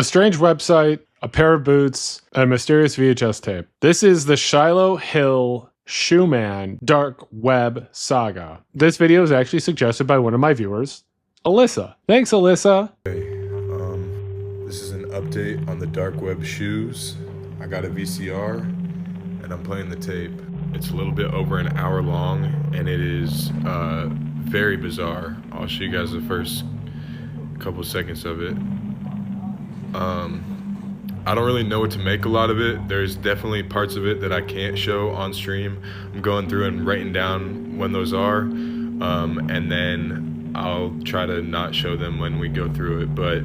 A strange website, a pair of boots, and a mysterious VHS tape. This is the Shiloh Hill Shoeman dark web saga. This video is actually suggested by one of my viewers, Alyssa. Thanks, Alyssa. This is an update on the dark web shoes. I got a VCR and I'm playing the tape. It's a little bit over an hour long and it is very bizarre. I'll show you guys the first couple seconds of it. I don't really know what to make a lot of it. There's definitely parts of it that I can't show on stream. I'm going through and writing down when those are, and then I'll try to not show them when we go through it. But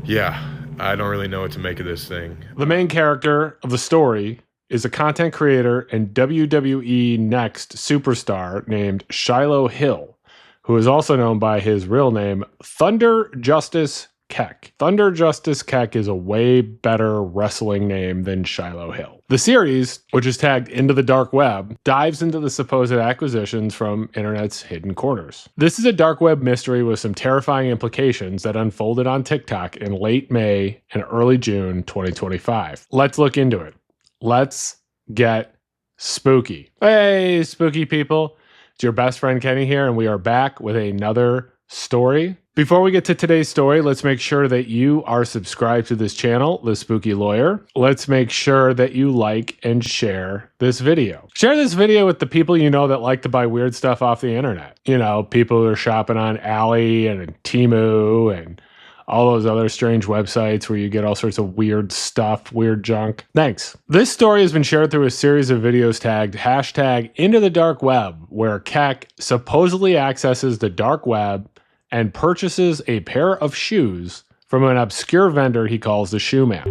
yeah, I don't really know what to make of this thing. The main character of the story is a content creator and WWE Next superstar named Shiloh Hill, who is also known by his real name, Thunder Justice Keck. Thunder Justice Keck is a way better wrestling name than Shiloh Hill. The series, which is tagged Into the Dark Web, dives into the supposed acquisitions from internet's hidden corners. This is a dark web mystery with some terrifying implications that unfolded on TikTok in late May and early June 2025. Let's look into it. Let's get spooky. Hey, spooky people. It's your best friend Kenny here, and we are back with another story. Before we get to today's story, let's make sure that you are subscribed to this channel, The Spooky Lawyer. Let's make sure that you like and share this video. Share this video with the people you know that like to buy weird stuff off the internet. You know, people who are shopping on Ali and Temu and all those other strange websites where you get all sorts of weird stuff, weird junk. Thanks. This story has been shared through a series of videos tagged hashtag Into the Dark Web, where Keck supposedly accesses the dark web and purchases a pair of shoes from an obscure vendor he calls the Shoeman.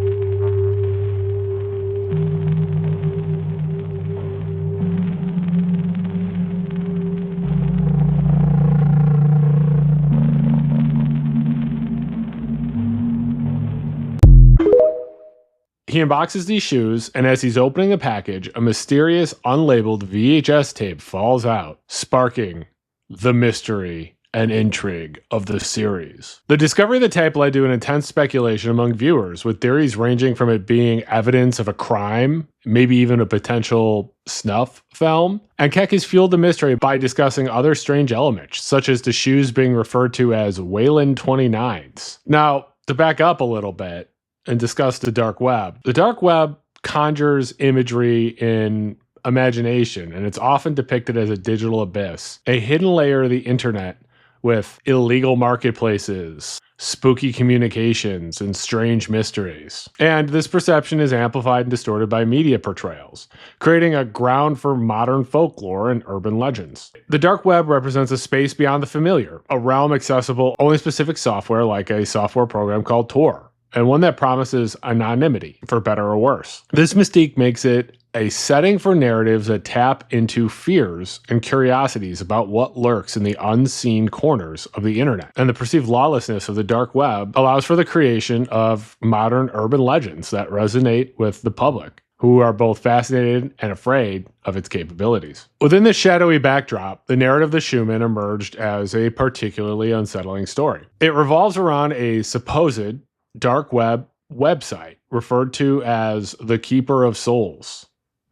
He unboxes these shoes, and as he's opening the package, a mysterious, unlabeled VHS tape falls out, sparking the mystery and intrigue of the series. The discovery of the tape led to an intense speculation among viewers, with theories ranging from it being evidence of a crime, maybe even a potential snuff film. And Keck has fueled the mystery by discussing other strange elements, such as the shoes being referred to as Waylon 29s. Now, to back up a little bit and discuss the dark web conjures imagery in imagination, and it's often depicted as a digital abyss, a hidden layer of the internet with illegal marketplaces, spooky communications, and strange mysteries. And this perception is amplified and distorted by media portrayals, creating a ground for modern folklore and urban legends. The dark web represents a space beyond the familiar, a realm accessible only specific software like a software program called Tor, and one that promises anonymity, for better or worse. This mystique makes it a setting for narratives that tap into fears and curiosities about what lurks in the unseen corners of the internet. And the perceived lawlessness of the dark web allows for the creation of modern urban legends that resonate with the public, who are both fascinated and afraid of its capabilities. Within this shadowy backdrop, the narrative of the Shoeman emerged as a particularly unsettling story. It revolves around a supposed dark web website referred to as the Keeper of Souls,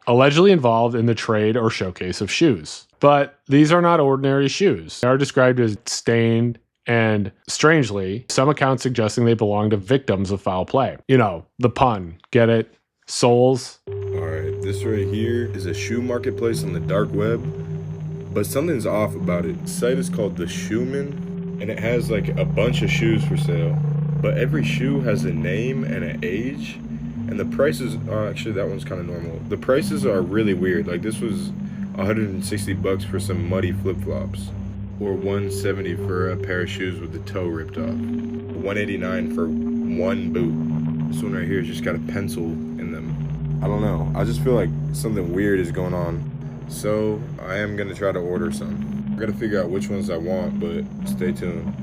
allegedly involved in the trade or showcase of shoes. But these are not ordinary shoes. They are described as stained and, strangely, some accounts suggesting they belong to victims of foul play. You know, the pun. Get it? Souls. Alright, this right here is a shoe marketplace on the dark web, but something's off about it. The site is called the Shoeman, and it has like a bunch of shoes for sale. But every shoe has a name and an age, and the prices are actually, that one's kind of normal. The prices are really weird. Like this was $160 for some muddy flip-flops, or $170 for a pair of shoes with the toe ripped off, $189 for one boot. This one right here has just got a pencil in them. I don't know. I just feel like something weird is going on. So I am gonna try to order some. I gotta figure out which ones I want, but stay tuned.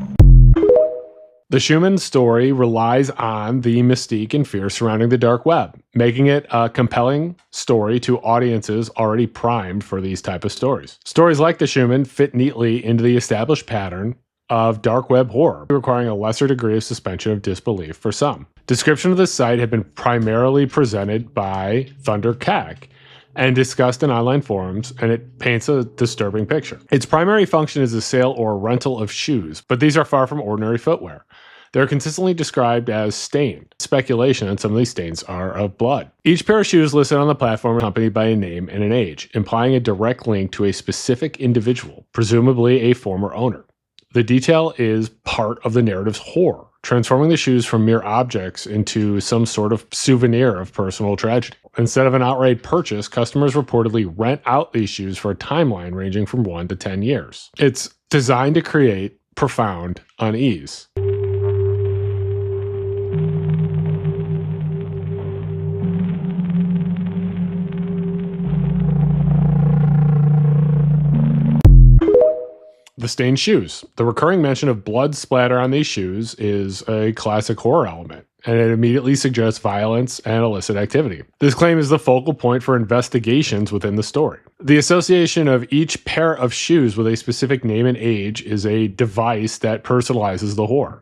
The Shoeman story relies on the mystique and fear surrounding the dark web, making it a compelling story to audiences already primed for these type of stories. Stories like the Shoeman fit neatly into the established pattern of dark web horror, requiring a lesser degree of suspension of disbelief for some. Description of the site had been primarily presented by Thunder Cack and discussed in online forums, and it paints a disturbing picture. Its primary function is the sale or rental of shoes, but these are far from ordinary footwear. They're consistently described as stained. Speculation on some of these stains are of blood. Each pair of shoes listed on the platform is accompanied by a name and an age, implying a direct link to a specific individual, presumably a former owner. The detail is part of the narrative's horror, transforming the shoes from mere objects into some sort of souvenir of personal tragedy. Instead of an outright purchase, customers reportedly rent out these shoes for a timeline ranging from 1 to 10 years. It's designed to create profound unease. The stained shoes. The recurring mention of blood splatter on these shoes is a classic horror element, and it immediately suggests violence and illicit activity. This claim is the focal point for investigations within the story. The association of each pair of shoes with a specific name and age is a device that personalizes the horror.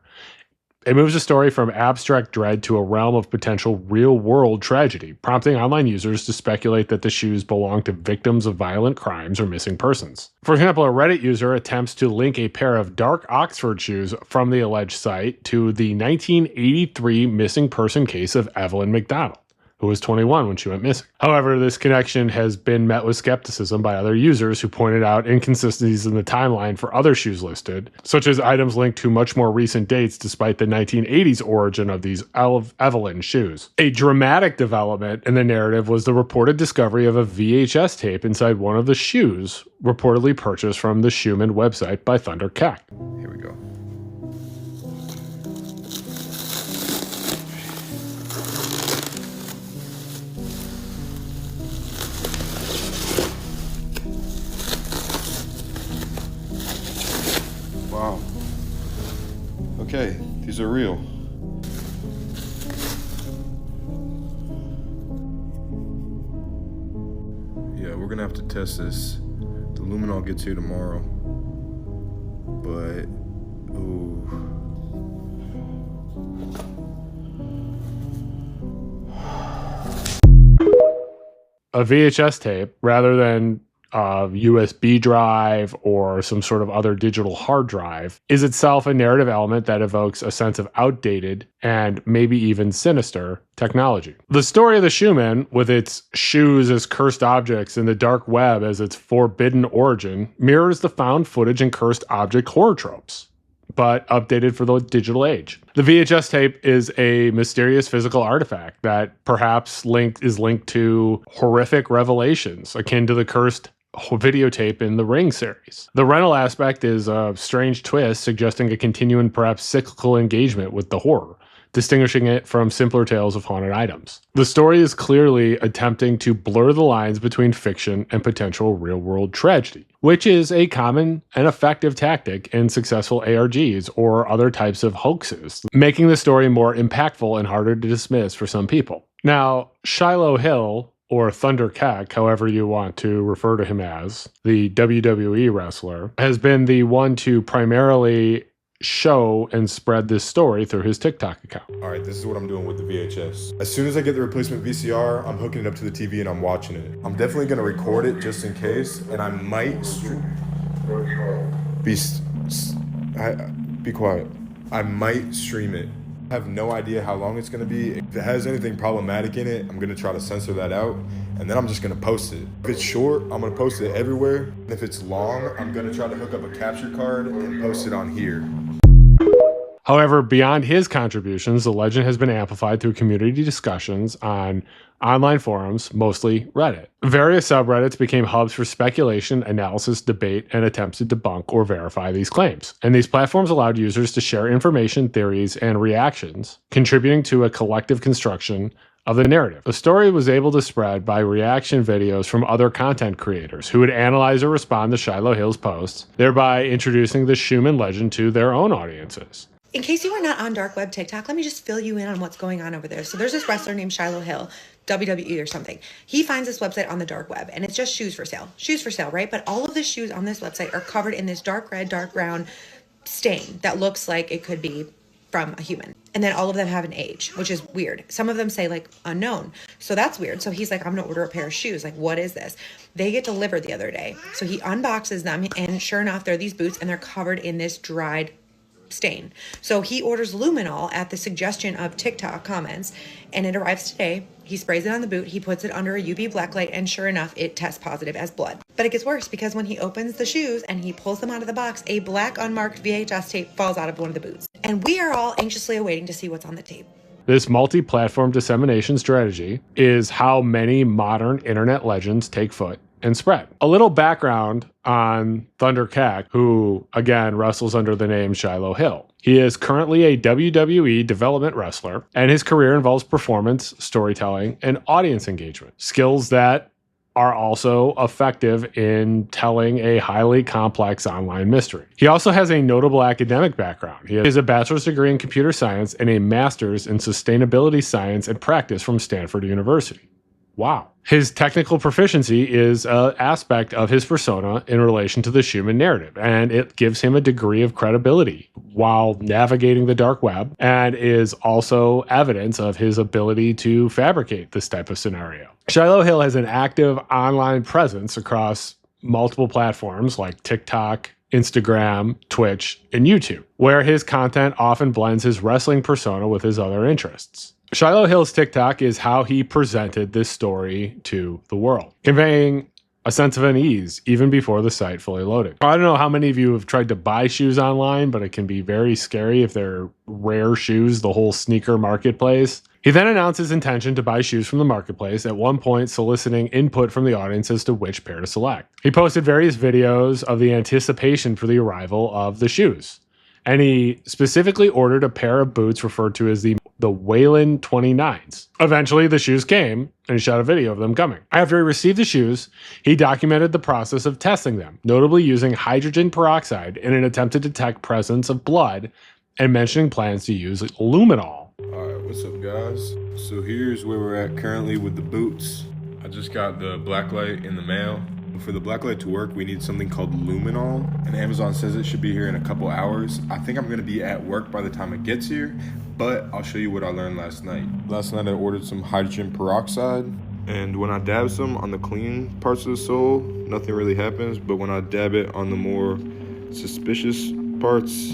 It moves the story from abstract dread to a realm of potential real-world tragedy, prompting online users to speculate that the shoes belong to victims of violent crimes or missing persons. For example, a Reddit user attempts to link a pair of dark Oxford shoes from the alleged site to the 1983 missing person case of Evelyn McDonald, who was 21 when she went missing. However, this connection has been met with skepticism by other users who pointed out inconsistencies in the timeline for other shoes listed, such as items linked to much more recent dates despite the 1980s origin of these Evelyn shoes. A dramatic development in the narrative was the reported discovery of a VHS tape inside one of the shoes reportedly purchased from the Shoeman website by Thunder Cack. Here we go. Wow. Okay, these are real. Yeah, we're gonna have to test this. The Luminol gets here tomorrow. But, ooh. A VHS tape, rather than a USB drive or some sort of other digital hard drive, is itself a narrative element that evokes a sense of outdated and maybe even sinister technology. The story of the Shoeman, with its shoes as cursed objects and the dark web as its forbidden origin, mirrors the found footage and cursed object horror tropes, but updated for the digital age. The VHS tape is a mysterious physical artifact that perhaps is linked to horrific revelations akin to the cursed videotape in the Ring series. The rental aspect is a strange twist, suggesting a continuing, perhaps cyclical engagement with the horror, distinguishing it from simpler tales of haunted items. The story is clearly attempting to blur the lines between fiction and potential real-world tragedy, which is a common and effective tactic in successful ARGs or other types of hoaxes, making the story more impactful and harder to dismiss for some people. Now, Shiloh Hill, or Thunder Cack, however you want to refer to him as, the WWE wrestler, has been the one to primarily show and spread this story through his TikTok account. All right, this is what I'm doing with the VHS. As soon as I get the replacement VCR, I'm hooking it up to the TV and I'm watching it. I'm definitely gonna record it just in case, and I might be quiet. I might stream it. I have no idea how long it's gonna be. If it has anything problematic in it, I'm gonna try to censor that out, and then I'm just gonna post it. If it's short, I'm gonna post it everywhere. And if it's long, I'm gonna try to hook up a capture card and post it on here. However, beyond his contributions, the legend has been amplified through community discussions on online forums, mostly Reddit. Various subreddits became hubs for speculation, analysis, debate, and attempts to debunk or verify these claims. And these platforms allowed users to share information, theories, and reactions, contributing to a collective construction of the narrative. The story was able to spread by reaction videos from other content creators who would analyze or respond to Shiloh Hill's posts, thereby introducing the Shoeman legend to their own audiences. In case you are not on dark web TikTok, let me just fill you in on what's going on over there. So there's this wrestler named Shiloh Hill, WWE or something. He finds this website on the dark web, and it's just shoes for sale. Shoes for sale, right? But all of the shoes on this website are covered in this dark red, dark brown stain that looks like it could be from a human. And then all of them have an age, which is weird. Some of them say like unknown. So that's weird. So he's like, I'm going to order a pair of shoes. Like, what is this? They get delivered the other day. So he unboxes them, and sure enough, they're these boots, and they're covered in this dried stain. So he orders luminol at the suggestion of TikTok comments, and it arrives today. He sprays it on the boot, he puts it under a UV blacklight, and sure enough, it tests positive as blood. But it gets worse, because when he opens the shoes and he pulls them out of the box, a black unmarked VHS tape falls out of one of the boots. And we are all anxiously awaiting to see what's on the tape. This multi-platform dissemination strategy is how many modern internet legends take foot and spread. A little background on Thunder Cack, who again wrestles under the name Shiloh Hill. He is currently a WWE development wrestler, and his career involves performance, storytelling, and audience engagement, skills that are also effective in telling a highly complex online mystery. He also has a notable academic background. He has a bachelor's degree in computer science and a master's in sustainability science and practice from Stanford University. Wow. His technical proficiency is an aspect of his persona in relation to the Shoeman narrative, and it gives him a degree of credibility while navigating the dark web, and is also evidence of his ability to fabricate this type of scenario. Shiloh Hill has an active online presence across multiple platforms like TikTok, Instagram, Twitch, and YouTube, where his content often blends his wrestling persona with his other interests. Shiloh Hill's TikTok is how he presented this story to the world, conveying a sense of unease even before the site fully loaded. I don't know how many of you have tried to buy shoes online, but it can be very scary if they're rare shoes, the whole sneaker marketplace. He then announced his intention to buy shoes from the marketplace, at one point soliciting input from the audience as to which pair to select. He posted various videos of the anticipation for the arrival of the shoes, and he specifically ordered a pair of boots referred to as the Waylon 29s. Eventually, the shoes came, and he shot a video of them coming. After he received the shoes, he documented the process of testing them, notably using hydrogen peroxide in an attempt to detect presence of blood, and mentioning plans to use luminol. Alright, what's up guys? So here's where we're at currently with the boots. I just got the blacklight in the mail. For the blacklight to work, we need something called luminol, and Amazon says it should be here in a couple hours. I think I'm gonna be at work by the time it gets here, but I'll show you what I learned last night. Last night I ordered some hydrogen peroxide, and when I dab some on the clean parts of the sole, nothing really happens, but when I dab it on the more suspicious parts,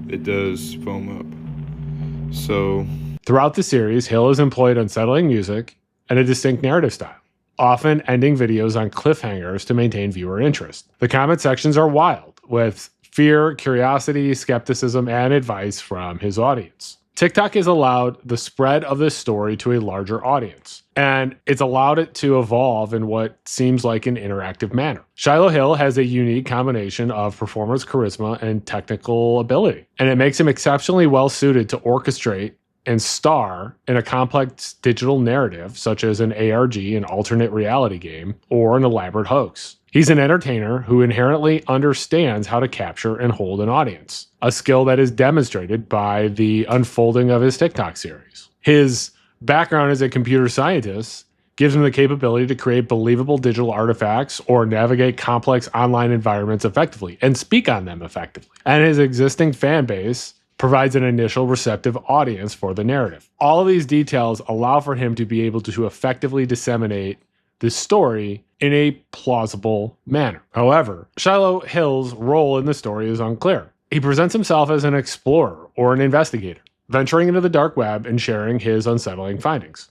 it does foam up. So throughout the series, Hill has employed unsettling music and a distinct narrative style, often ending videos on cliffhangers to maintain viewer interest. The comment sections are wild, with fear, curiosity, skepticism, and advice from his audience. TikTok has allowed the spread of this story to a larger audience, and it's allowed it to evolve in what seems like an interactive manner. Shiloh Hill has a unique combination of performance charisma and technical ability, and it makes him exceptionally well suited to orchestrate and star in a complex digital narrative such as an ARG, an alternate reality game, or an elaborate hoax. He's an entertainer who inherently understands how to capture and hold an audience, a skill that is demonstrated by the unfolding of his TikTok series. His background as a computer scientist gives him the capability to create believable digital artifacts or navigate complex online environments effectively and speak on them effectively. And his existing fan base provides an initial receptive audience for the narrative. All of these details allow for him to be able to effectively disseminate this story in a plausible manner. However, Shiloh Hill's role in the story is unclear. He presents himself as an explorer or an investigator, venturing into the dark web and sharing his unsettling findings.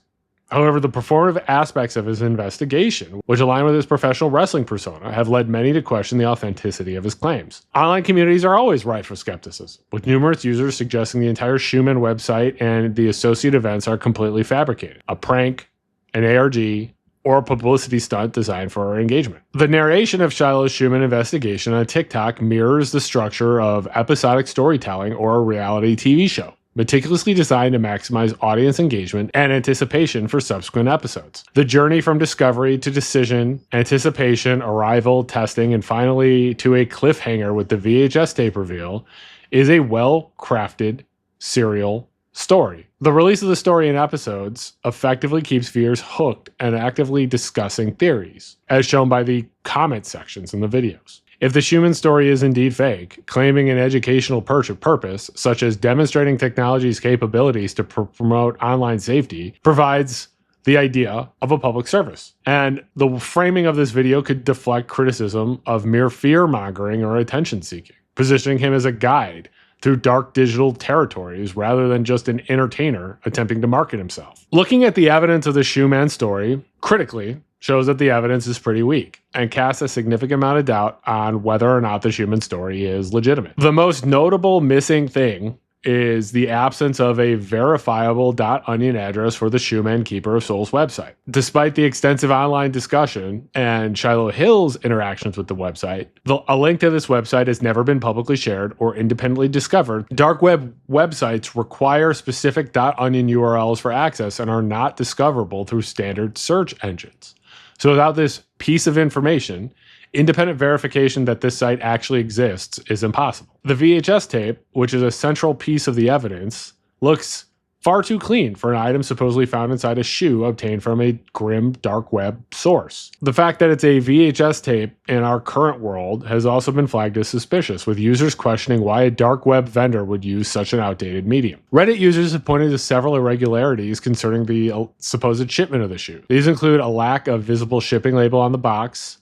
However, the performative aspects of his investigation, which align with his professional wrestling persona, have led many to question the authenticity of his claims. Online communities are always rife for skepticism, with numerous users suggesting the entire Shoeman website and the associated events are completely fabricated, a prank, an ARG, or a publicity stunt designed for our engagement. The narration of Shiloh's Shoeman investigation on TikTok mirrors the structure of episodic storytelling or a reality TV show, meticulously designed to maximize audience engagement and anticipation for subsequent episodes. The journey from discovery to decision, anticipation, arrival, testing, and finally to a cliffhanger with the VHS tape reveal is a well-crafted serial story. The release of the story in episodes effectively keeps viewers hooked and actively discussing theories, as shown by the comment sections in the videos. If the Shoeman story is indeed fake, claiming an educational purpose, such as demonstrating technology's capabilities to promote online safety, provides the idea of a public service. And the framing of this video could deflect criticism of mere fear-mongering or attention-seeking, positioning him as a guide through dark digital territories rather than just an entertainer attempting to market himself. Looking at the evidence of the Shoeman story critically shows that the evidence is pretty weak and casts a significant amount of doubt on whether or not the Shoeman story is legitimate. The most notable missing thing is the absence of a verifiable .onion address for the Shoeman Keeper of Souls website. Despite the extensive online discussion and Shiloh Hill's interactions with the website, a link to this website has never been publicly shared or independently discovered. Dark web websites require specific .onion URLs for access and are not discoverable through standard search engines. So without this piece of information, independent verification that this site actually exists is impossible. The VHS tape, which is a central piece of the evidence, looks far too clean for an item supposedly found inside a shoe obtained from a grim dark web source. The fact that it's a VHS tape in our current world has also been flagged as suspicious, with users questioning why a dark web vendor would use such an outdated medium. Reddit users have pointed to several irregularities concerning the supposed shipment of the shoe. These include a lack of visible shipping label on the box.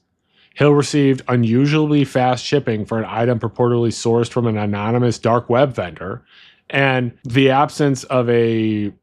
Hill received unusually fast shipping for an item purportedly sourced from an anonymous dark web vendor, and the absence of a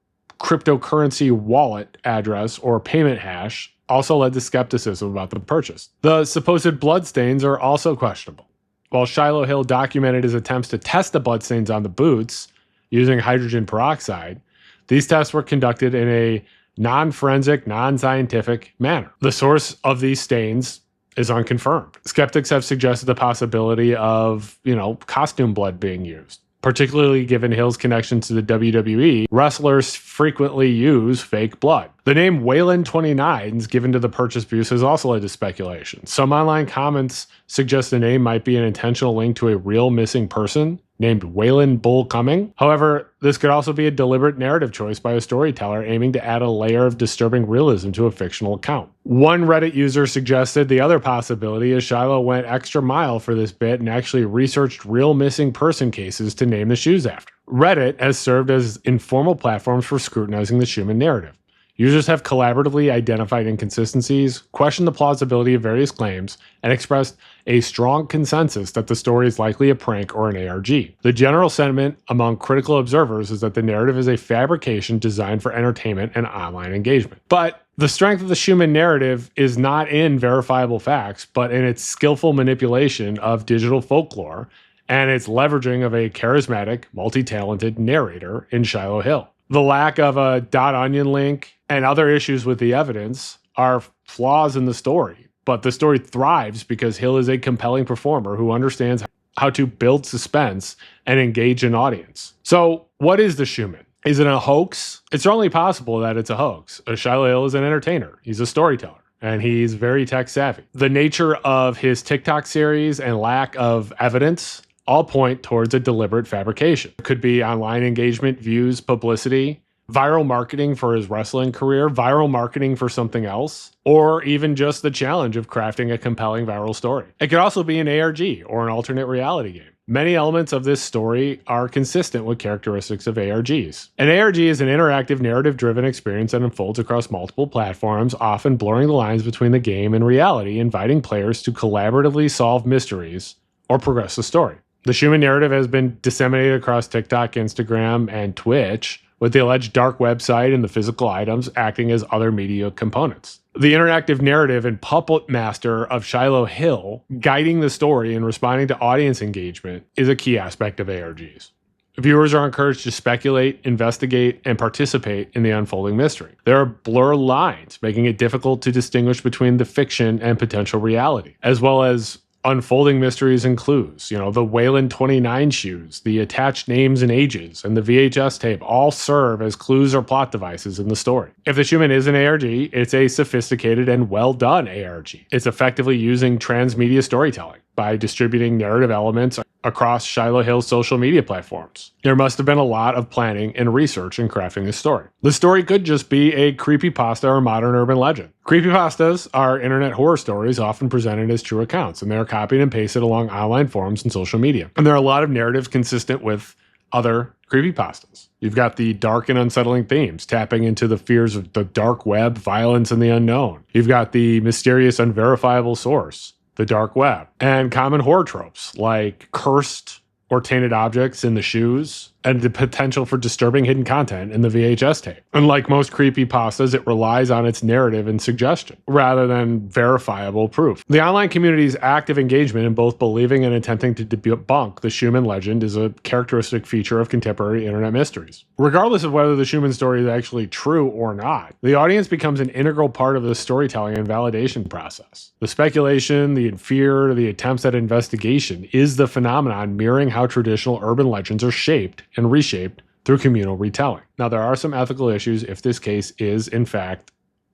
cryptocurrency wallet address or payment hash also led to skepticism about the purchase. The supposed bloodstains are also questionable. While Shiloh Hill documented his attempts to test the bloodstains on the boots using hydrogen peroxide, these tests were conducted in a non-forensic, non-scientific manner. The source of these stains is unconfirmed. Skeptics have suggested the possibility of, costume blood being used. Particularly given Hill's connection to the WWE, wrestlers frequently use fake blood. The name Waylon 29s given to the purchase boots has also led to speculation. Some online comments suggest the name might be an intentional link to a real missing person named Waylon Bull Cumming. However, this could also be a deliberate narrative choice by a storyteller aiming to add a layer of disturbing realism to a fictional account. One Reddit user suggested the other possibility is Shiloh went extra mile for this bit and actually researched real missing person cases to name the shoes after. Reddit has served as informal platforms for scrutinizing the Shoeman narrative. Users have collaboratively identified inconsistencies, questioned the plausibility of various claims, and expressed a strong consensus that the story is likely a prank or an ARG. The general sentiment among critical observers is that the narrative is a fabrication designed for entertainment and online engagement. But the strength of the Shoeman narrative is not in verifiable facts, but in its skillful manipulation of digital folklore and its leveraging of a charismatic, multi-talented narrator in Shiloh Hill. The lack of a .onion link and other issues with the evidence are flaws in the story, but the story thrives because Hill is a compelling performer who understands how to build suspense and engage an audience. So, what is the Shoeman? Is it a hoax? It's only possible that it's a hoax. Shiloh Hill is an entertainer. He's a storyteller, and he's very tech savvy. The nature of his TikTok series and lack of evidence all point towards a deliberate fabrication. It could be online engagement, views, publicity, viral marketing for his wrestling career, viral marketing for something else, or even just the challenge of crafting a compelling viral story. It could also be an ARG or an alternate reality game. Many elements of this story are consistent with characteristics of ARGs. An ARG is an interactive, narrative-driven experience that unfolds across multiple platforms, often blurring the lines between the game and reality, inviting players to collaboratively solve mysteries or progress the story. The Shoeman narrative has been disseminated across TikTok, Instagram, and Twitch, with the alleged dark website and the physical items acting as other media components. The interactive narrative and puppet master of Shiloh Hill guiding the story and responding to audience engagement is a key aspect of ARGs. Viewers are encouraged to speculate, investigate, and participate in the unfolding mystery. There are blurred lines, making it difficult to distinguish between the fiction and potential reality, as well as unfolding mysteries and clues. The Waylon 29 shoes, the attached names and ages, and the VHS tape all serve as clues or plot devices in the story. If the Shoeman is an ARG, it's a sophisticated and well-done ARG. It's effectively using transmedia storytelling by distributing narrative elements across Shiloh Hill's social media platforms. There must have been a lot of planning and research in crafting this story. The story could just be a creepypasta or modern urban legend. Creepypastas are internet horror stories often presented as true accounts, and they are copied and pasted along online forums and social media. And there are a lot of narratives consistent with other creepypastas. You've got the dark and unsettling themes, tapping into the fears of the dark web, violence, and the unknown. You've got the mysterious, unverifiable source, the dark web, and common horror tropes like cursed or tainted objects in the shoes, and the potential for disturbing hidden content in the VHS tape. Unlike most creepypastas, it relies on its narrative and suggestion, rather than verifiable proof. The online community's active engagement in both believing and attempting to debunk the Shoeman legend is a characteristic feature of contemporary internet mysteries. Regardless of whether the Shoeman story is actually true or not, the audience becomes an integral part of the storytelling and validation process. The speculation, the fear, the attempts at investigation is the phenomenon mirroring how traditional urban legends are shaped and reshaped through communal retelling. Now, there are some ethical issues if this case is, in fact,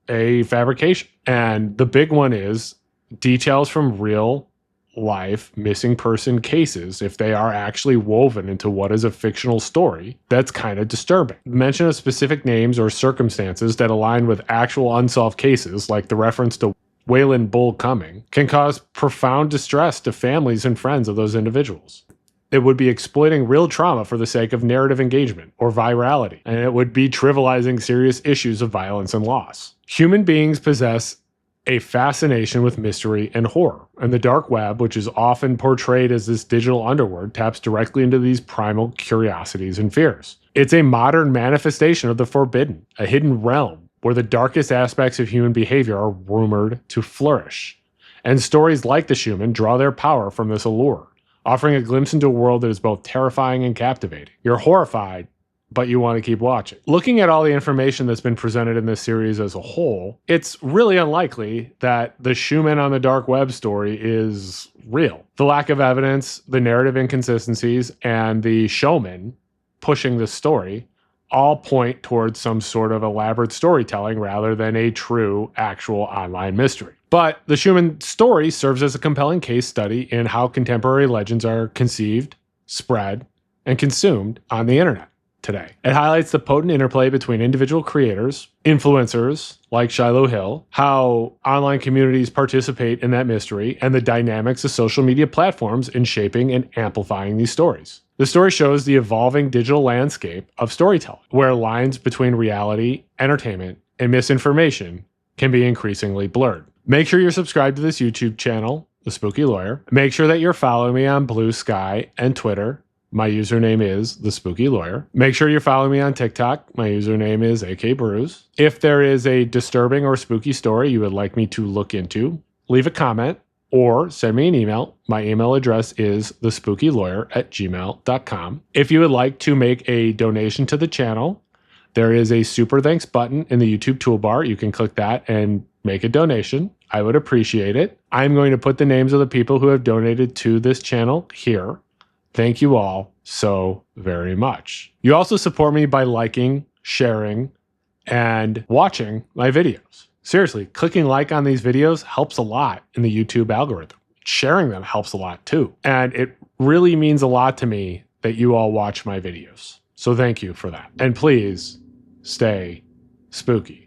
a fabrication. And the big one is details from real life missing person cases, if they are actually woven into what is a fictional story, that's kind of disturbing. Mention of specific names or circumstances that align with actual unsolved cases, like the reference to Waylon Bull Cumming, can cause profound distress to families and friends of those individuals. It would be exploiting real trauma for the sake of narrative engagement or virality, and it would be trivializing serious issues of violence and loss. Human beings possess a fascination with mystery and horror, and the dark web, which is often portrayed as this digital underworld, taps directly into these primal curiosities and fears. It's a modern manifestation of the forbidden, a hidden realm where the darkest aspects of human behavior are rumored to flourish. And stories like the Shoeman draw their power from this allure, offering a glimpse into a world that is both terrifying and captivating. You're horrified, but you want to keep watching. Looking at all the information that's been presented in this series as a whole, it's really unlikely that the Shoeman on the dark web story is real. The lack of evidence, the narrative inconsistencies, and the showman pushing the story all point towards some sort of elaborate storytelling rather than a true, actual online mystery. But the Shoeman story serves as a compelling case study in how contemporary legends are conceived, spread, and consumed on the internet today. It highlights the potent interplay between individual creators, influencers like Shiloh Hill, how online communities participate in that mystery, and the dynamics of social media platforms in shaping and amplifying these stories. The story shows the evolving digital landscape of storytelling, where lines between reality, entertainment, and misinformation can be increasingly blurred. Make sure you're subscribed to this YouTube channel, The Spooky Lawyer. Make sure that you're following me on Blue Sky and Twitter. My username is The Spooky Lawyer. Make sure you're following me on TikTok. My username is AKBruce. If there is a disturbing or spooky story you would like me to look into, leave a comment or send me an email. My email address is thespookylawyer@gmail.com. If you would like to make a donation to the channel, there is a super thanks button in the YouTube toolbar. You can click that and make a donation. I would appreciate it. I'm going to put the names of the people who have donated to this channel here. Thank you all so very much. You also support me by liking, sharing, and watching my videos. Seriously, clicking like on these videos helps a lot in the YouTube algorithm. Sharing them helps a lot too. And it really means a lot to me that you all watch my videos. So thank you for that. And please stay spooky.